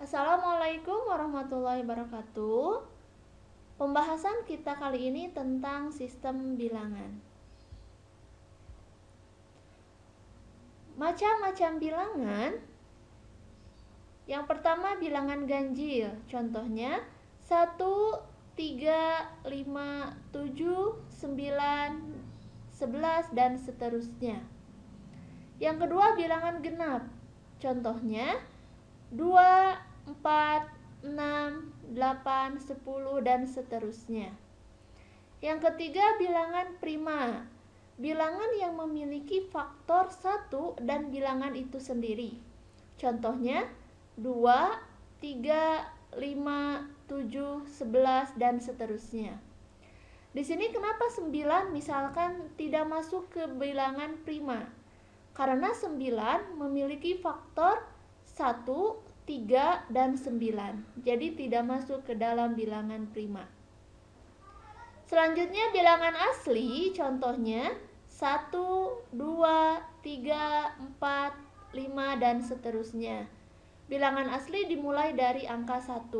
Assalamualaikum warahmatullahi wabarakatuh. Pembahasan kita kali ini tentang sistem bilangan. Macam-macam bilangan. Yang pertama bilangan ganjil. Contohnya 1, 3, 5, 7, 9, 11 dan seterusnya. Yang kedua bilangan genap. Contohnya 2, 4, 6, 8, 10 dan seterusnya. Yang ketiga bilangan prima. Bilangan yang memiliki faktor 1 dan bilangan itu sendiri. Contohnya 2, 3, 5, 7, 11 dan seterusnya. Di sini kenapa 9 misalkan tidak masuk ke bilangan prima? Karena 9 memiliki faktor 1, 3, dan 9. Jadi tidak masuk ke dalam bilangan prima. Selanjutnya bilangan asli, contohnya 1, 2, 3, 4, 5, dan seterusnya. Bilangan asli dimulai dari angka 1.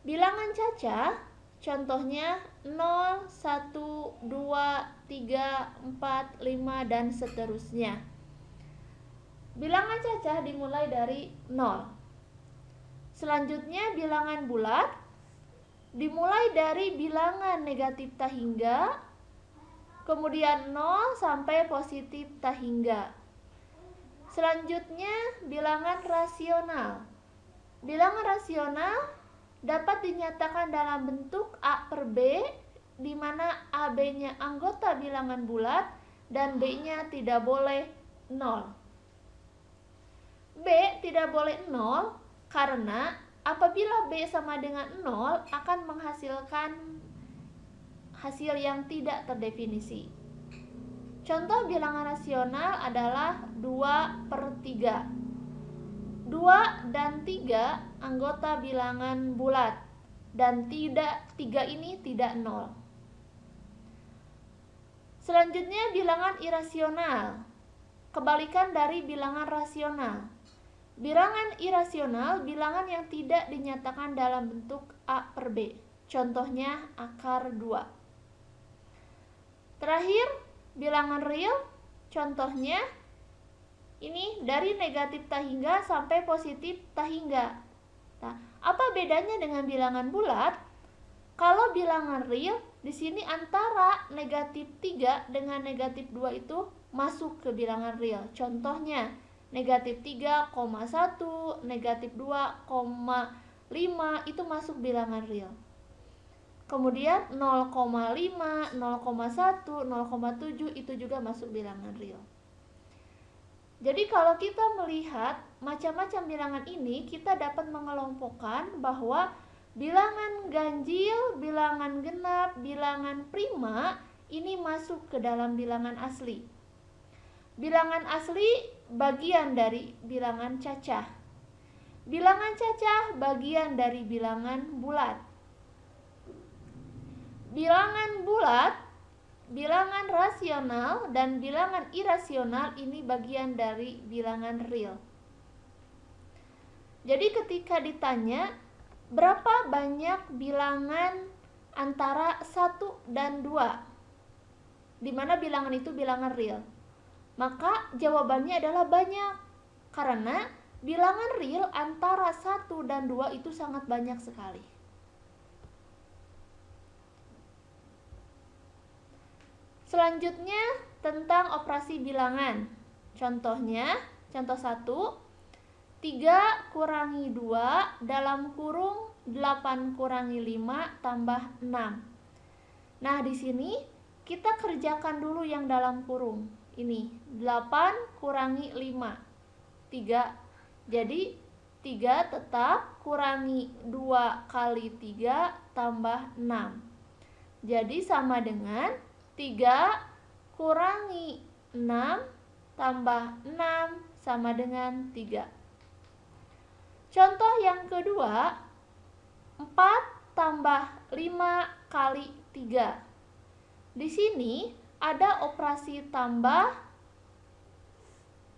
Bilangan cacah, contohnya 0, 1, 2, 3, 4, 5, dan seterusnya. Bilangan cacah dimulai dari 0. Selanjutnya bilangan bulat dimulai dari bilangan negatif tak hingga, kemudian 0 sampai positif tak hingga. Selanjutnya bilangan rasional. Bilangan rasional dapat dinyatakan dalam bentuk A per B, di mana AB-nya anggota bilangan bulat dan B-nya tidak boleh 0. B tidak boleh 0 karena apabila B sama dengan 0 akan menghasilkan hasil yang tidak terdefinisi. Contoh bilangan rasional adalah 2 per 3. 2 dan 3 anggota bilangan bulat dan 3 ini tidak 0. Selanjutnya bilangan irasional. Kebalikan dari bilangan rasional. Bilangan irasional, bilangan yang tidak dinyatakan dalam bentuk A per B. Contohnya akar 2. Terakhir, bilangan real. Contohnya ini dari negatif tak hingga sampai positif tak hingga. Nah, apa bedanya dengan bilangan bulat? Kalau bilangan real, di sini antara negatif 3 dengan negatif 2 itu masuk ke bilangan real. Contohnya negatif 3,1, negatif 2,5 itu masuk bilangan real. Kemudian 0,5, 0,1, 0,7 itu juga masuk bilangan real. Jadi kalau kita melihat macam-macam bilangan ini, kita dapat mengelompokkan bahwa bilangan ganjil, bilangan genap, bilangan prima ini masuk ke dalam bilangan asli. Bilangan asli bagian dari bilangan cacah. Bilangan cacah bagian dari bilangan bulat. Bilangan bulat, bilangan rasional, dan bilangan irasional ini bagian dari bilangan real. Jadi ketika ditanya berapa banyak bilangan antara 1 dan 2, di mana bilangan itu bilangan real, maka jawabannya adalah banyak. Karena bilangan real antara 1 dan 2 itu sangat banyak sekali. Selanjutnya tentang operasi bilangan. Contohnya, contoh 1, 3 kurangi 2 dalam kurung 8 kurangi 5 tambah 6. Nah, di sini kita kerjakan dulu yang dalam kurung. Ini 8 kurangi 5, 3. Jadi 3 tetap kurangi 2 kali 3 tambah 6. Jadi sama dengan 3 kurangi 6 tambah 6 sama dengan 3. Contoh yang kedua, 4 tambah 5 kali 3. Di sini ada operasi tambah,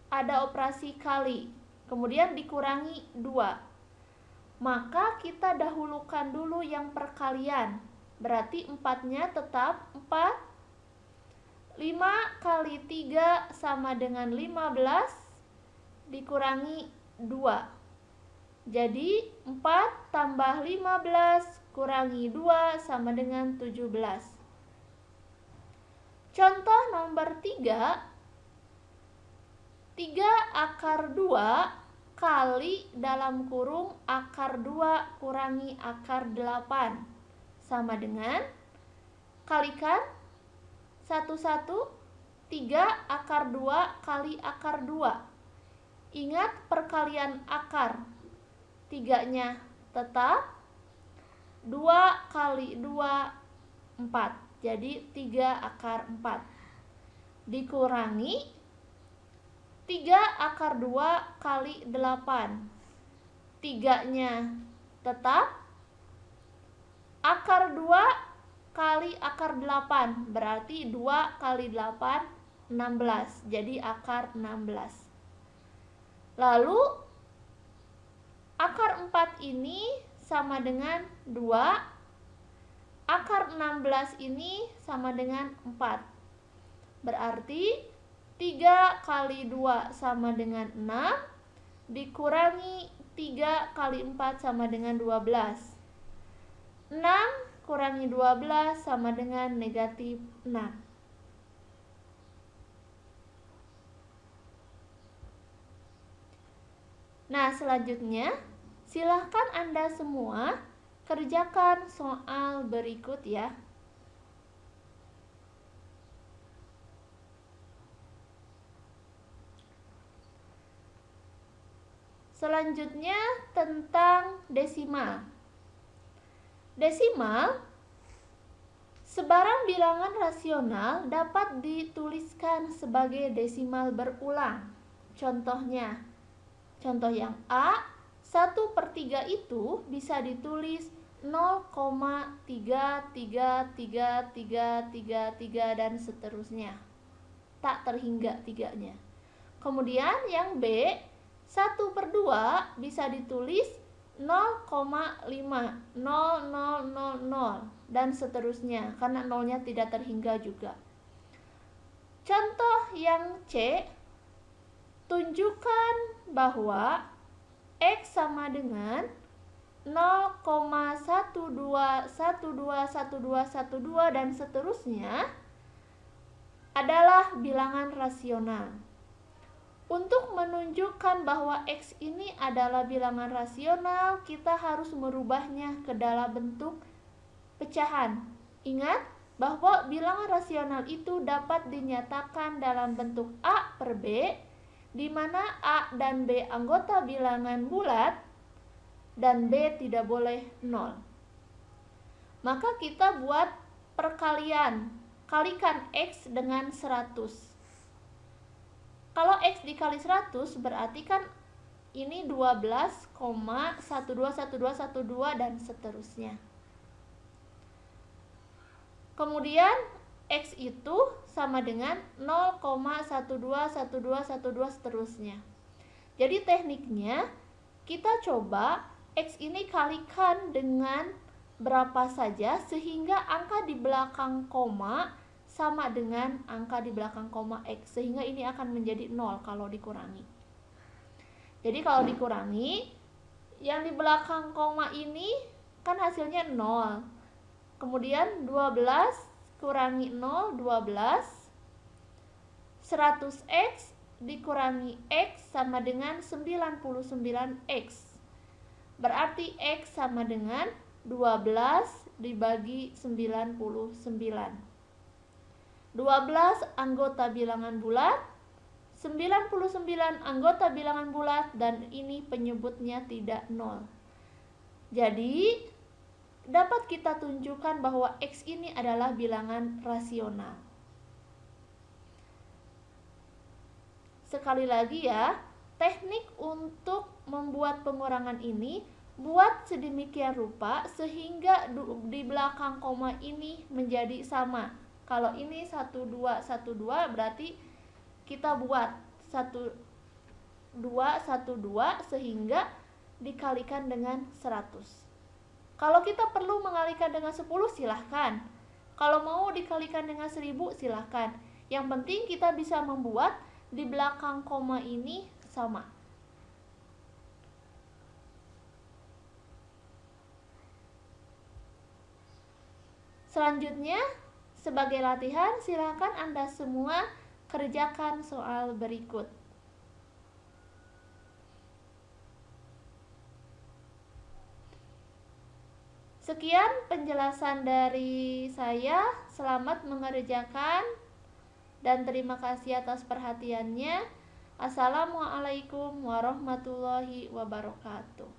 ada operasi kali, kemudian dikurangi 2. maka kita dahulukan dulu yang perkalian. Berarti 4-nya tetap 4. 5 kali 3 sama dengan 15 dikurangi 2. Jadi 4 tambah 15 kurangi 2 sama dengan 17. Contoh nomor 3. 3 akar 2 kali dalam kurung akar 2 kurangi akar 8 sama dengan, kalikan 1, 3 akar 2 kali akar 2. Ingat perkalian akar, 3-nya tetap, 2 kali 2 4, jadi 3 akar 4 dikurangi 3 akar 2 kali 8, 3-nya tetap, akar 2 kali akar 8, berarti 2 kali 8, 16, jadi akar 16. Lalu akar 4 ini sama dengan 2, akar 16 ini sama dengan 4, berarti 3 kali 2 sama dengan 6, dikurangi 3 kali 4 sama dengan 12. 6 kurangi 12 sama dengan negatif 6. Nah, selanjutnya silahkan Anda semua kerjakan soal berikut ya. Selanjutnya tentang desimal. Desimal, sebarang bilangan rasional dapat dituliskan sebagai desimal berulang. Contohnya, contoh yang A, 1/3 itu bisa ditulis 0,33333 dan seterusnya. Tak terhingga 3-nya. Kemudian yang B, 1/2 bisa ditulis 0,50000 dan seterusnya karena 0-nya tidak terhingga juga. Contoh yang C, tunjukkan bahwa X sama dengan 0,12121212 dan seterusnya adalah bilangan rasional. Untuk menunjukkan bahwa X ini adalah bilangan rasional, kita harus merubahnya ke dalam bentuk pecahan. Ingat bahwa bilangan rasional itu dapat dinyatakan dalam bentuk A per B, di mana A dan B anggota bilangan bulat dan B tidak boleh 0. Maka kita buat perkalian, kalikan X dengan 100. Kalau X dikali 100 berarti kan ini 12,121212 dan seterusnya. Kemudian X itu sama dengan 0,121212 seterusnya. Jadi tekniknya kita coba X ini kalikan dengan berapa saja sehingga angka di belakang koma sama dengan angka di belakang koma X, sehingga ini akan menjadi 0 kalau dikurangi. Jadi kalau dikurangi, yang di belakang koma ini kan hasilnya 0. Kemudian 12 kurangi 0, 12. 100X dikurangi X sama dengan 99X. Berarti X sama dengan 12 dibagi 99. 12 anggota bilangan bulat, 99 anggota bilangan bulat, dan ini penyebutnya tidak 0. Jadi dapat kita tunjukkan bahwa X ini adalah bilangan rasional. Sekali lagi ya, teknik untuk membuat pengurangan ini buat sedemikian rupa sehingga di belakang koma ini menjadi sama. Kalau ini 1212 berarti kita buat 1212 sehingga dikalikan dengan 100. Kalau kita perlu mengalikan dengan 10 silahkan. Kalau mau dikalikan dengan 1000 silahkan. Yang penting kita bisa membuat di belakang koma ini sama. Selanjutnya, sebagai latihan, silahkan Anda semua kerjakan soal berikut. Sekian penjelasan dari saya. Selamat mengerjakan dan terima kasih atas perhatiannya. Assalamualaikum warahmatullahi wabarakatuh.